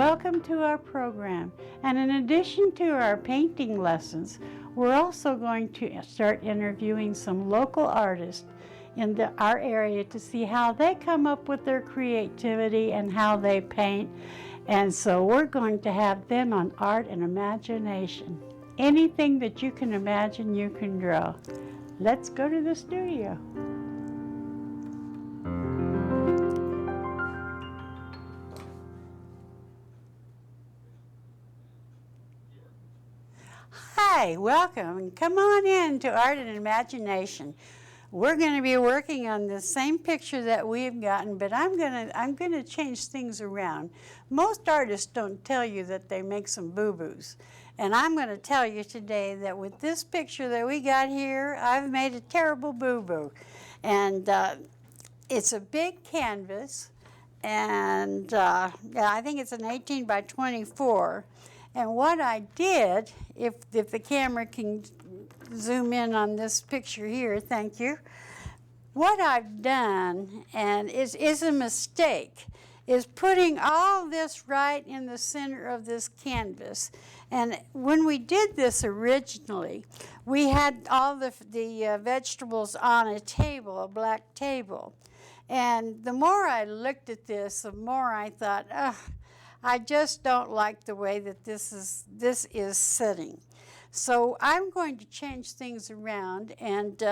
Welcome to our program. And in addition to our painting lessons, we're also going to start interviewing some local artists in our area to see how they come up with their creativity and how they paint. And so we're going to have them on art and imagination. Anything that you can imagine, you can draw. Let's go to the studio. Hi, welcome. Come on in to Art and Imagination. We're going to be working on the same picture that we've gotten, but I'm going to change things around. Most artists don't tell you that they make some boo-boos. And I'm going to tell you today that with this picture that we got here, I've made a terrible boo-boo. And it's a big canvas, and yeah, I think it's an 18 by 24. And what I did, if the camera can zoom in on this picture here, thank you. What I've done, and is a mistake, is putting all this right in the center of this canvas. And when we did this originally, we had all the vegetables on a table, a black table. And the more I looked at this, the more I thought, ugh, I just don't like the way that this is sitting. So I'm going to change things around and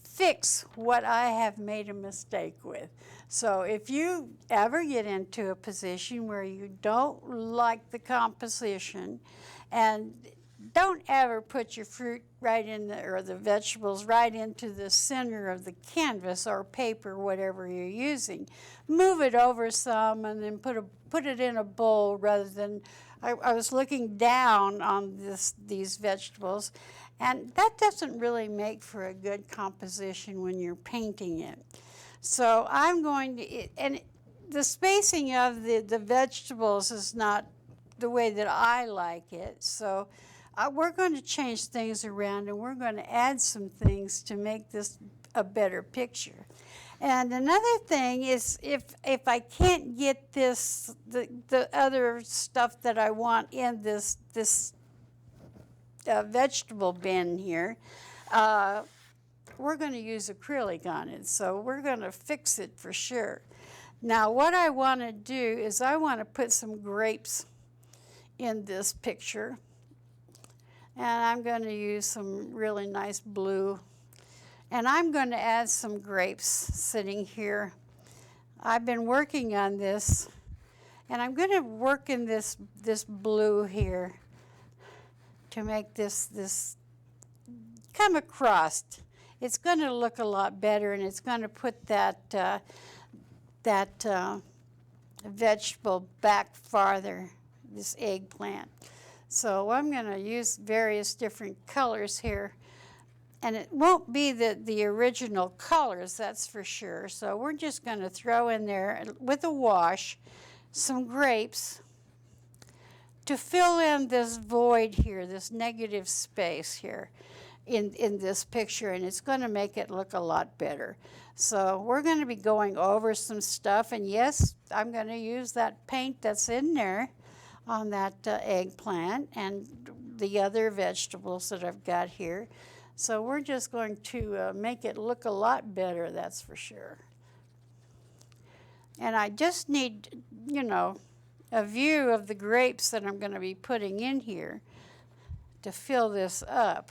fix what I have made a mistake with. So if you ever get into a position where you don't like the composition, and don't ever put your fruit right in or the vegetables right into the center of the canvas or paper, whatever you're using. Move it over some and then put it in a bowl rather than, I was looking down on these vegetables, and that doesn't really make for a good composition when you're painting it. So I'm going to, and the spacing of the vegetables is not the way that I like it, so we're going to change things around, and we're going to add some things to make this a better picture. And another thing is, if I can't get the other stuff that I want in this vegetable bin here, we're going to use acrylic on it. So we're going to fix it for sure. Now what I want to do is I want to put some grapes in this picture. And I'm going to use some really nice blue. And I'm going to add some grapes sitting here. I've been working on this, and I'm going to work in this blue here to make this come across. It's going to look a lot better, and it's going to put that vegetable back farther, this eggplant. So I'm going to use various different colors here. And it won't be the original colors, that's for sure. So we're just going to throw in there, with a wash, some grapes to fill in this void here, this negative space here in this picture. And it's going to make it look a lot better. So we're going to be going over some stuff. And yes, I'm going to use that paint that's in there on that eggplant and the other vegetables that I've got here. So we're just going to make it look a lot better, that's for sure. And I just need, you know, a view of the grapes that I'm going to be putting in here to fill this up.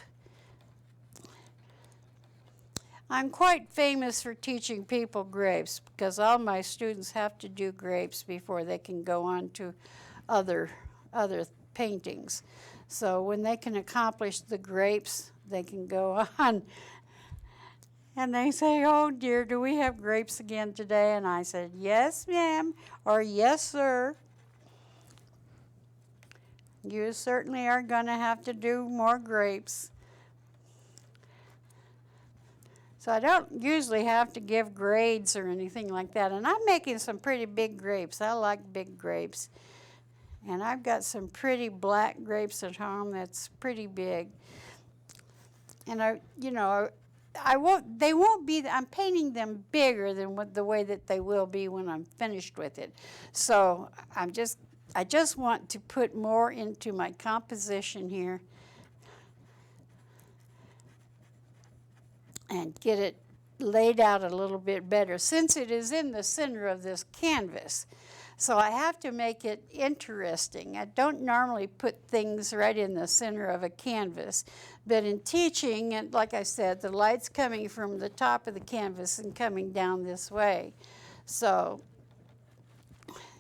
I'm quite famous for teaching people grapes because all my students have to do grapes before they can go on to other paintings. So when they can accomplish the grapes, they can go on. And they say, oh dear, do we have grapes again today? And I said, yes, ma'am, or yes, sir. You certainly are going to have to do more grapes. So I don't usually have to give grades or anything like that. And I'm making some pretty big grapes. I like big grapes. And I've got some pretty black grapes at home that's pretty big. And they won't be, I'm painting them bigger than the way that they will be when I'm finished with it. So I'm just I just want to put more into my composition here and get it laid out a little bit better since it is in the center of this canvas. So I have to make it interesting. I don't normally put things right in the center of a canvas, but in teaching, and like I said, the light's coming from the top of the canvas and coming down this way. So,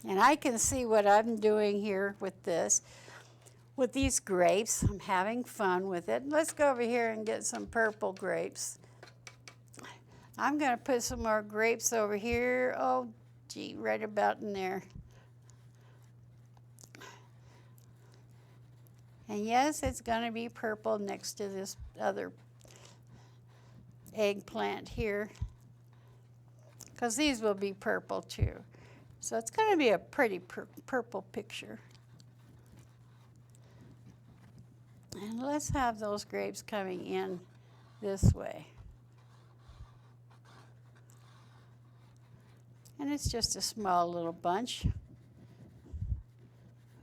and I can see what I'm doing here with this. With these grapes, I'm having fun with it. Let's go over here and get some purple grapes. I'm going to put some more grapes over here. Oh, gee, right about in there. And yes, it's going to be purple next to this other eggplant here, because these will be purple too. So it's going to be a pretty purple picture. And let's have those grapes coming in this way. And it's just a small little bunch.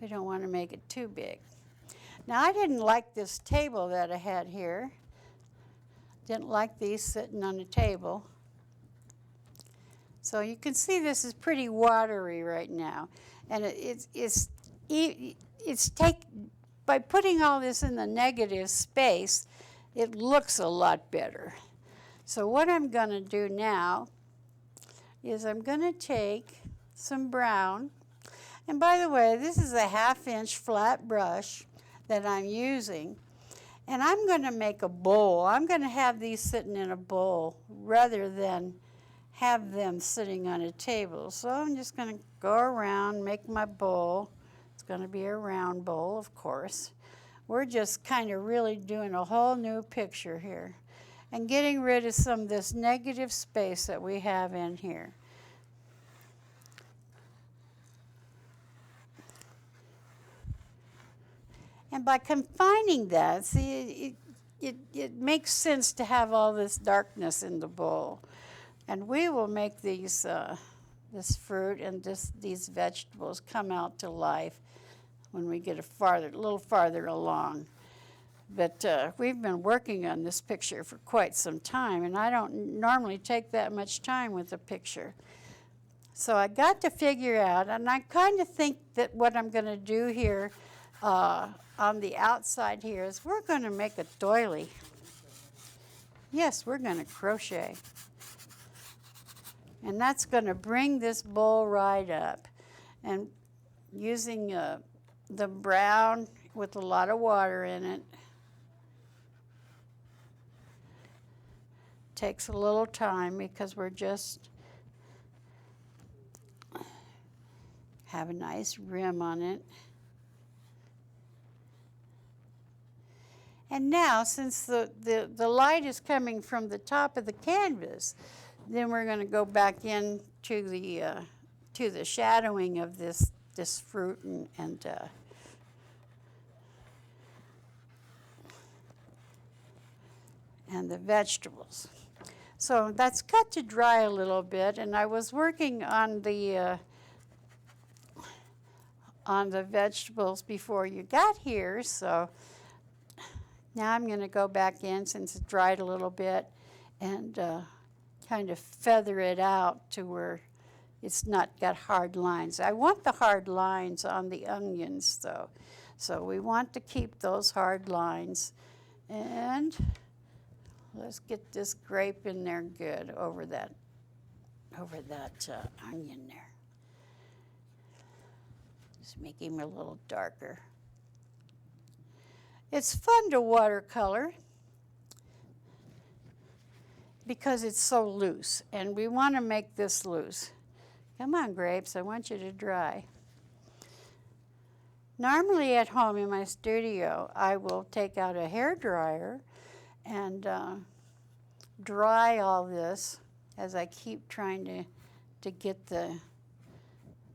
We don't want to make it too big. Now, I didn't like this table that I had here. Didn't like these sitting on the table. So you can see this is pretty watery right now. And by putting all this in the negative space, it looks a lot better. So what I'm going to do now is I'm going to take some brown. And by the way, this is a 1/2-inch flat brush that I'm using. And I'm going to make a bowl. I'm going to have these sitting in a bowl rather than have them sitting on a table. So I'm just going to go around, make my bowl. It's going to be a round bowl, of course. We're just kind of really doing a whole new picture here and getting rid of some of this negative space that we have in here. And by confining that, see, it makes sense to have all this darkness in the bowl. And we will make these, this fruit and these vegetables come out to life when we get a little farther along. But we've been working on this picture for quite some time, and I don't normally take that much time with a picture. So I got to figure out, and I kind of think that what I'm going to do here on the outside here is we're going to make a doily. Yes, we're going to crochet. And that's going to bring this bowl right up. And using the brown with a lot of water in it takes a little time because we're just have a nice rim on it. And now, since the light is coming from the top of the canvas, then we're going to go back in to the shadowing of this fruit and the vegetables. So that's got to dry a little bit, and I was working on the vegetables before you got here, so now I'm going to go back in since it dried a little bit and kind of feather it out to where it's not got hard lines. I want the hard lines on the onions though. So we want to keep those hard lines. And let's get this grape in there good over that onion there. Just make him a little darker. It's fun to watercolor because it's so loose, and we want to make this loose. Come on, grapes, I want you to dry. Normally at home in my studio, I will take out a hairdryer and dry all this as I keep trying to get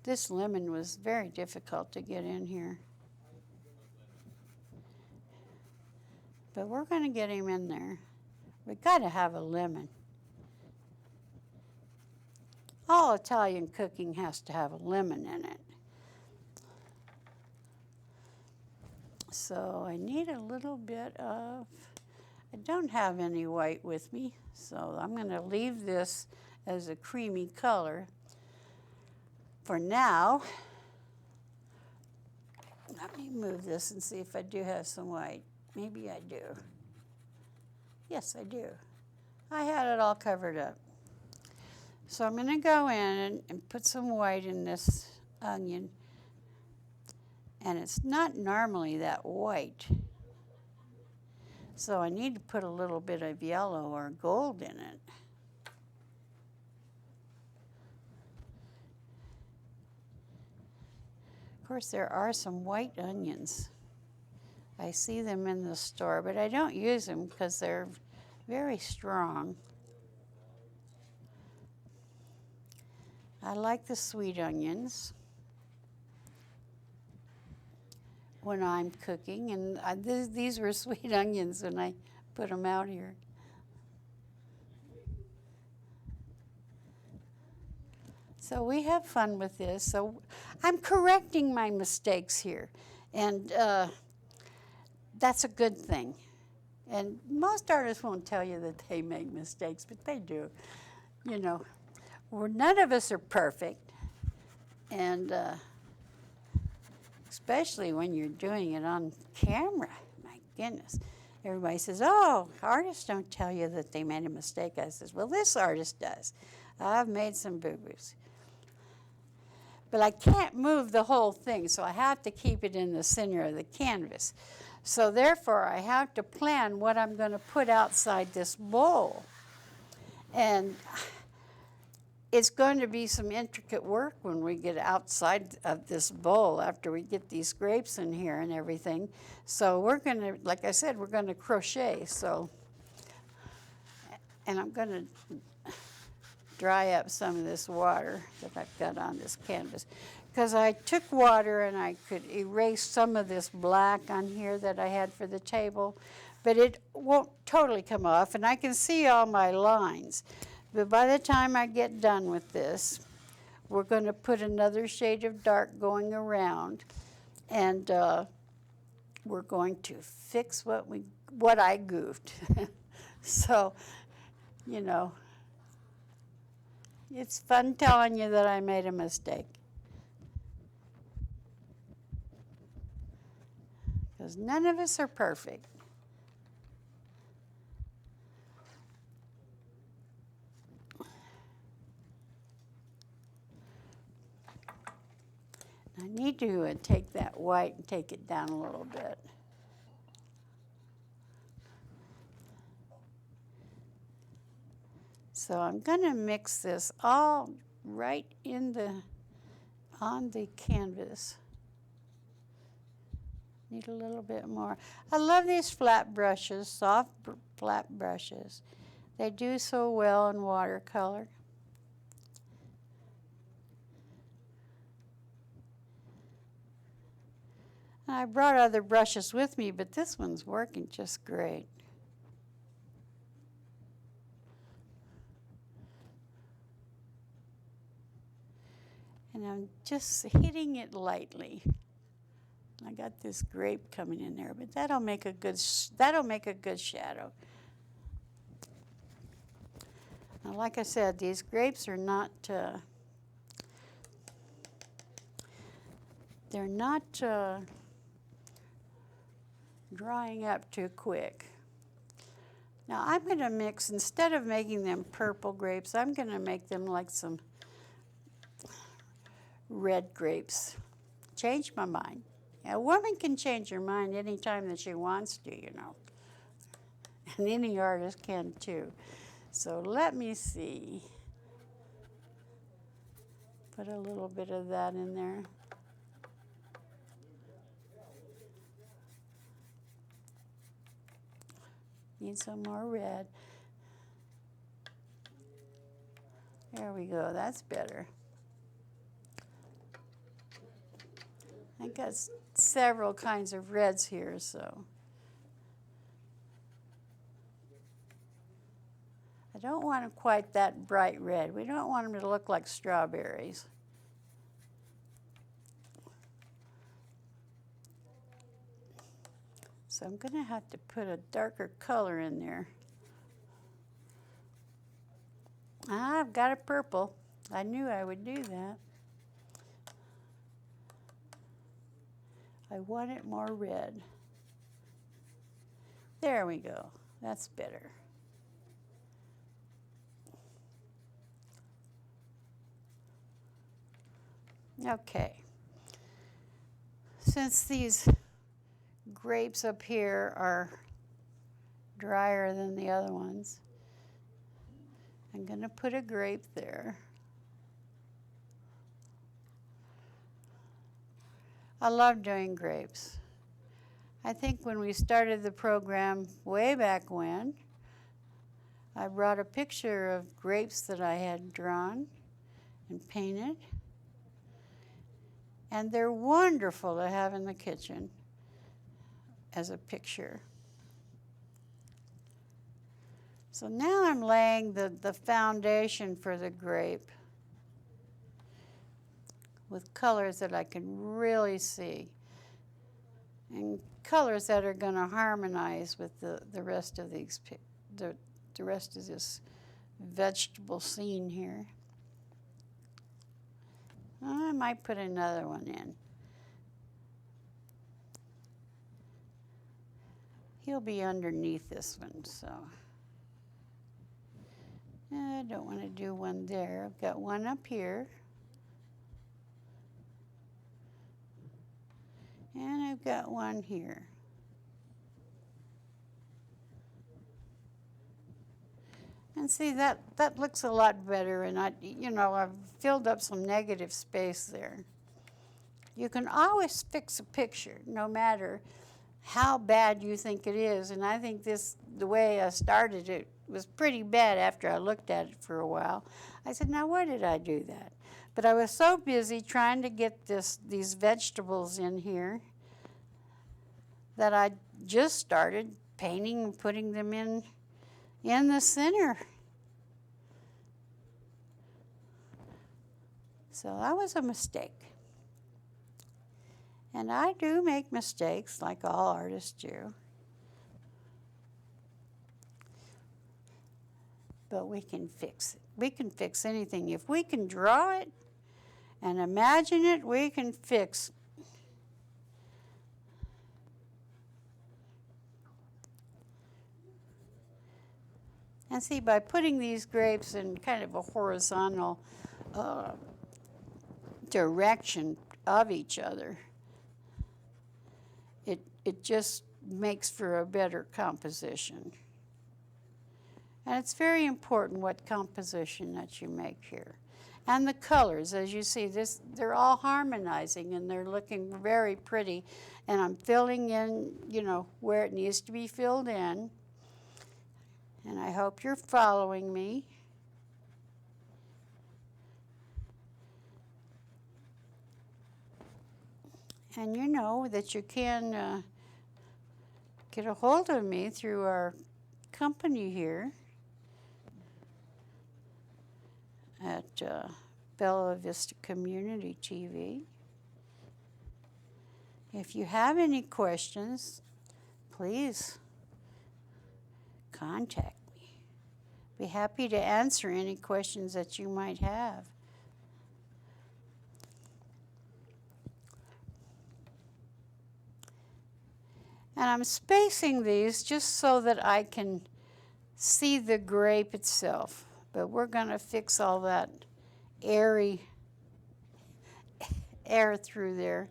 this lemon was very difficult to get in here. But we're going to get him in there. We've got to have a lemon. All Italian cooking has to have a lemon in it. So I need a little bit of, I don't have any white with me, so I'm going to leave this as a creamy color for now. Let me move this and see if I do have some white. Maybe I do. Yes, I do. I had it all covered up. So I'm going to go in and put some white in this onion. And it's not normally that white. So I need to put a little bit of yellow or gold in it. Of course, there are some white onions. I see them in the store, but I don't use them because they're very strong. I like the sweet onions when I'm cooking, and these were sweet onions when I put them out here. So we have fun with this. So I'm correcting my mistakes here, and that's a good thing. And most artists won't tell you that they make mistakes, but they do. You know, none of us are perfect, and especially when you're doing it on camera. My goodness. Everybody says, oh, artists don't tell you that they made a mistake. I says, well, this artist does. I've made some boo-boos. But I can't move the whole thing, so I have to keep it in the center of the canvas. So therefore, I have to plan what I'm going to put outside this bowl. And it's going to be some intricate work when we get outside of this bowl after we get these grapes in here and everything. So we're going to, like I said, we're going to crochet. So, and I'm going to dry up some of this water that I've got on this canvas. Because I took water and I could erase some of this black on here that I had for the table, but it won't totally come off, and I can see all my lines. But by the time I get done with this, we're going to put another shade of dark going around, and we're going to fix what I goofed. So, you know, it's fun telling you that I made a mistake. Because none of us are perfect. I need to take that white and take it down a little bit. So I'm going to mix this all right on the canvas. Need a little bit more. I love these flat brushes, soft flat brushes. They do so well in watercolor. I brought other brushes with me, but this one's working just great. And I'm just hitting it lightly. I got this grape coming in there, but that'll make a good shadow. Now, like I said, these grapes are not they're not drying up too quick. Now I'm going to mix, instead of making them purple grapes, I'm going to make them like some red grapes. Change my mind. A woman can change her mind anytime that she wants to, you know. And any artist can too. So let me see. Put a little bit of that in there. Need some more red. There we go, that's better. I got several kinds of reds here, so. I don't want them quite that bright red. We don't want them to look like strawberries. So I'm going to have to put a darker color in there. Ah, I've got a purple. I knew I would do that. I want it more red. There we go. That's better. Okay. Since these grapes up here are drier than the other ones, I'm going to put a grape there. I love doing grapes. I think when we started the program way back when, I brought a picture of grapes that I had drawn and painted. And they're wonderful to have in the kitchen as a picture. So now I'm laying the foundation for the grape with colors that I can really see, and colors that are going to harmonize with the rest of these the rest of this vegetable scene here. I might put another one in. He'll be underneath this one, so I don't want to do one there. I've got one up here. And I've got one here. And see, that looks a lot better, and I've filled up some negative space there. You can always fix a picture, no matter how bad you think it is. And I think the way I started it was pretty bad after I looked at it for a while. I said, now why did I do that? But I was so busy trying to get these vegetables in here that I just started painting and putting them in the center. So that was a mistake. And I do make mistakes like all artists do. But we can fix it. We can fix anything. If we can draw it and imagine it, we can fix. And see, by putting these grapes in kind of a horizontal direction of each other, it just makes for a better composition. And it's very important what composition that you make here. And the colors, as you see, they're all harmonizing and they're looking very pretty. And I'm filling in, where it needs to be filled in. And I hope you're following me. And you know that you can get a hold of me through our company here at Bella Vista Community TV. If you have any questions, please contact me. Be happy to answer any questions that you might have. And I'm spacing these just so that I can see the grape itself. But we're going to fix all that airy air through there.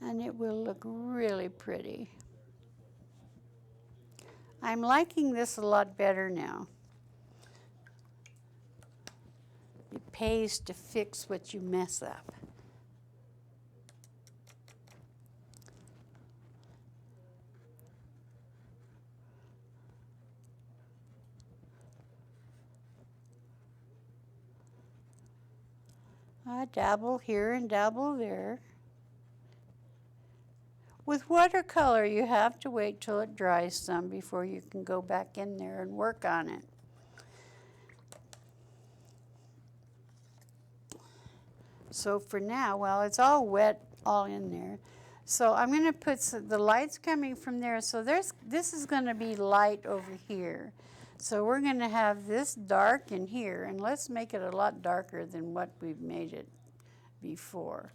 And it will look really pretty. I'm liking this a lot better now. It pays to fix what you mess up. I dabble here and dabble there. With watercolor, you have to wait till it dries some before you can go back in there and work on it. So for now, well, it's all wet, all in there. So I'm going to put the lights coming from there. So this is going to be light over here. So we're going to have this dark in here, and let's make it a lot darker than what we've made it before.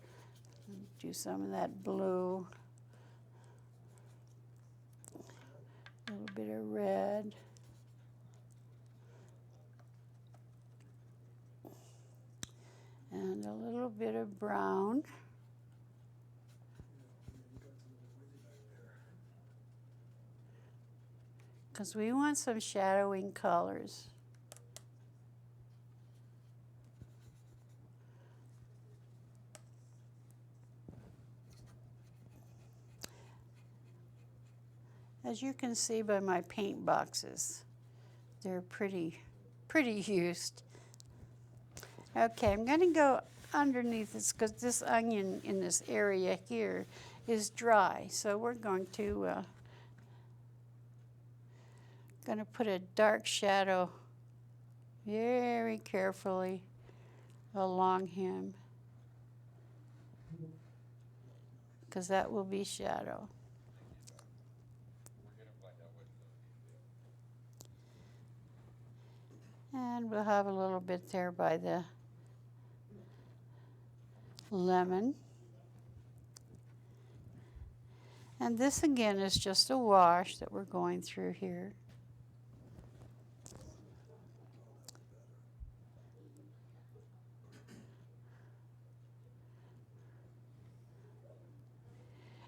Do some of that blue, a little bit of red. And a little bit of brown. Because we want some shadowing colors. As you can see by my paint boxes, they're pretty used. Okay, I'm going to go underneath this because this onion in this area here is dry. So we're going to put a dark shadow very carefully along him, because that will be shadow. And we'll have a little bit there by the lemon. And this again is just a wash that we're going through here.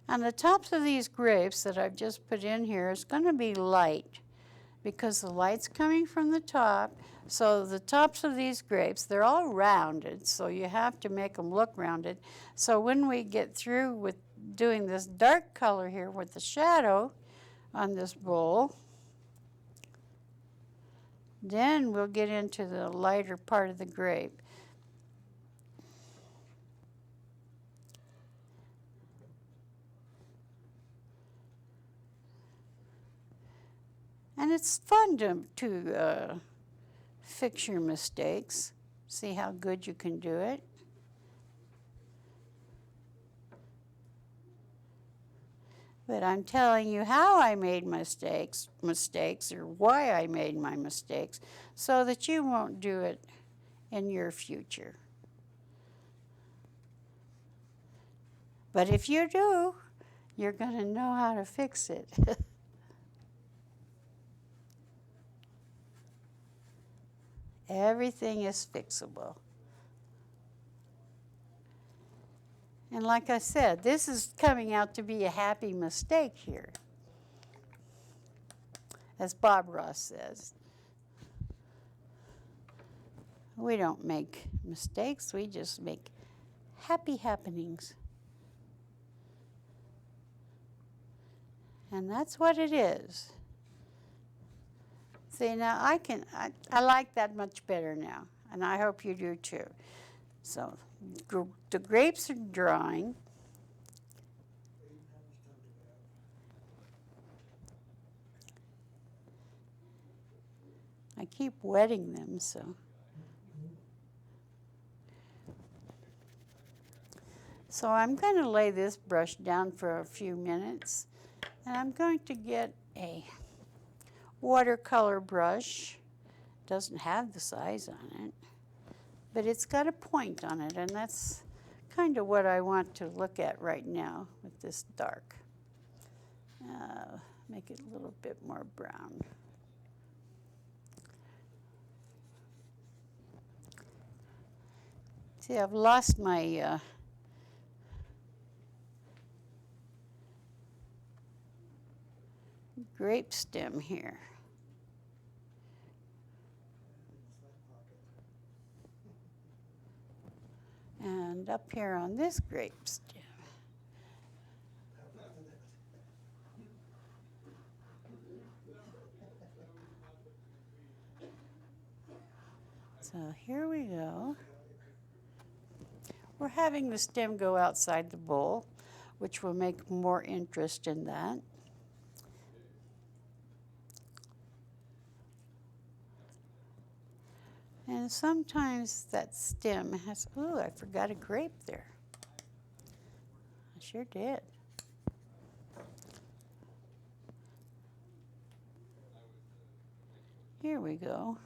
And the tops of these grapes that I've just put in here is going to be light because the light's coming from the top. So the tops of these grapes, they're all rounded, so you have to make them look rounded. So when we get through with doing this dark color here with the shadow on this bowl, then we'll get into the lighter part of the grape. And it's fun to fix your mistakes, see how good you can do it. But I'm telling you how I made mistakes or why I made my mistakes so that you won't do it in your future. But if you do, you're going to know how to fix it. Everything is fixable. And like I said, this is coming out to be a happy mistake here, as Bob Ross says. We don't make mistakes, we just make happy happenings. And that's what it is. See, now I like that much better now, and I hope you do too. So the grapes are drying. I keep wetting them, so. So I'm going to lay this brush down for a few minutes, and I'm going to get a watercolor brush. Doesn't have the size on it, but it's got a point on it, and that's kind of what I want to look at right now with this dark. Make it a little bit more brown. See, I've lost my grape stem here. And up here on this grape stem. So here we go. We're having the stem go outside the bowl, which will make more interest in that. And sometimes that stem has, ooh, I forgot a grape there. I sure did. Here we go.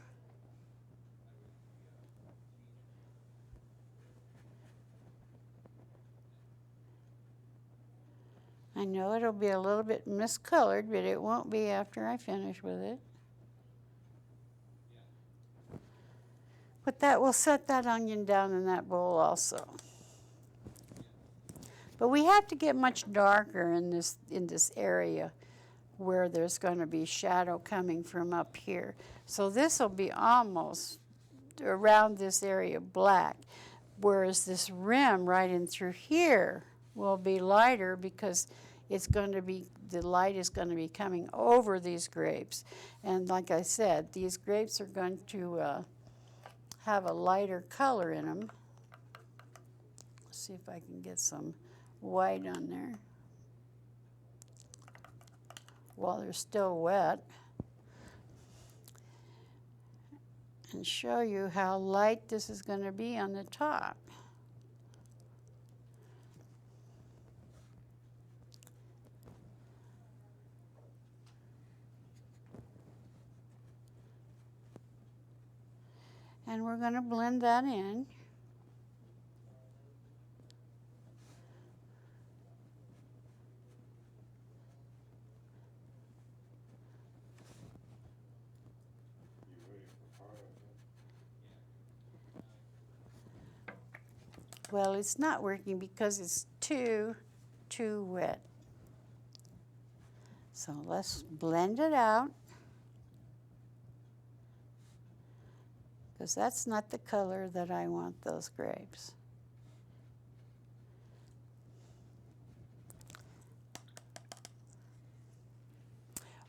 I know it'll be a little bit miscolored, but it won't be after I finish with it. But that will set that onion down in that bowl also. But we have to get much darker in this area where there's going to be shadow coming from up here. So this will be almost around this area black, whereas this rim right in through here will be lighter because it's going to be, the light is going to be coming over these grapes. And like I said, these grapes are going to have a lighter color in them. Let's see if I can get some white on there while they're still wet, and show you how light this is going to be on the top. And we're going to blend that in. Well, it's not working because it's too wet. So let's blend it out, because that's not the color that I want those grapes.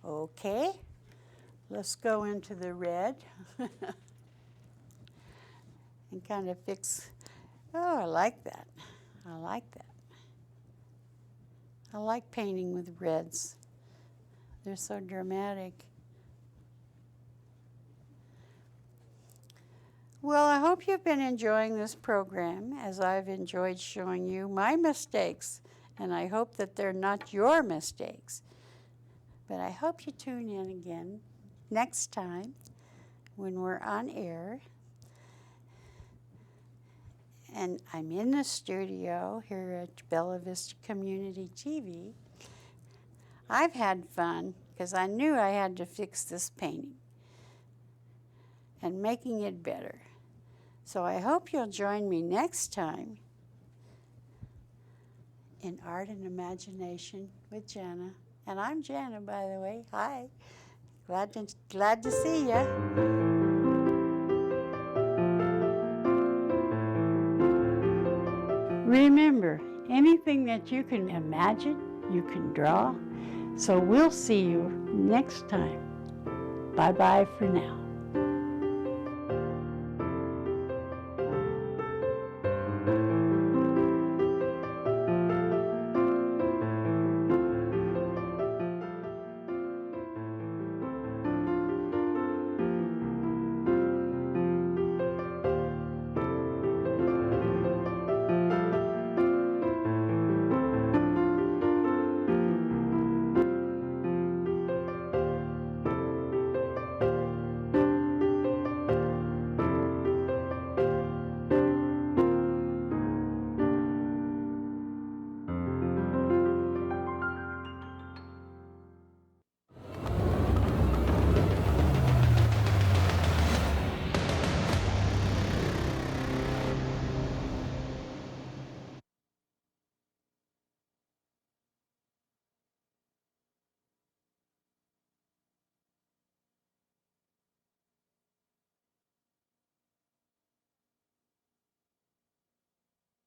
Okay, let's go into the red and kind of fix. Oh, I like that. I like that. I like painting with reds. They're so dramatic. Well, I hope you've been enjoying this program as I've enjoyed showing you my mistakes, and I hope that they're not your mistakes. But I hope you tune in again next time when we're on air. And I'm in the studio here at Bella Vista Community TV. I've had fun because I knew I had to fix this painting and making it better. So I hope you'll join me next time in Art and Imagination with Janna. And I'm Janna, by the way. Hi. Glad to see you. Remember, anything that you can imagine, you can draw. So we'll see you next time. Bye-bye for now.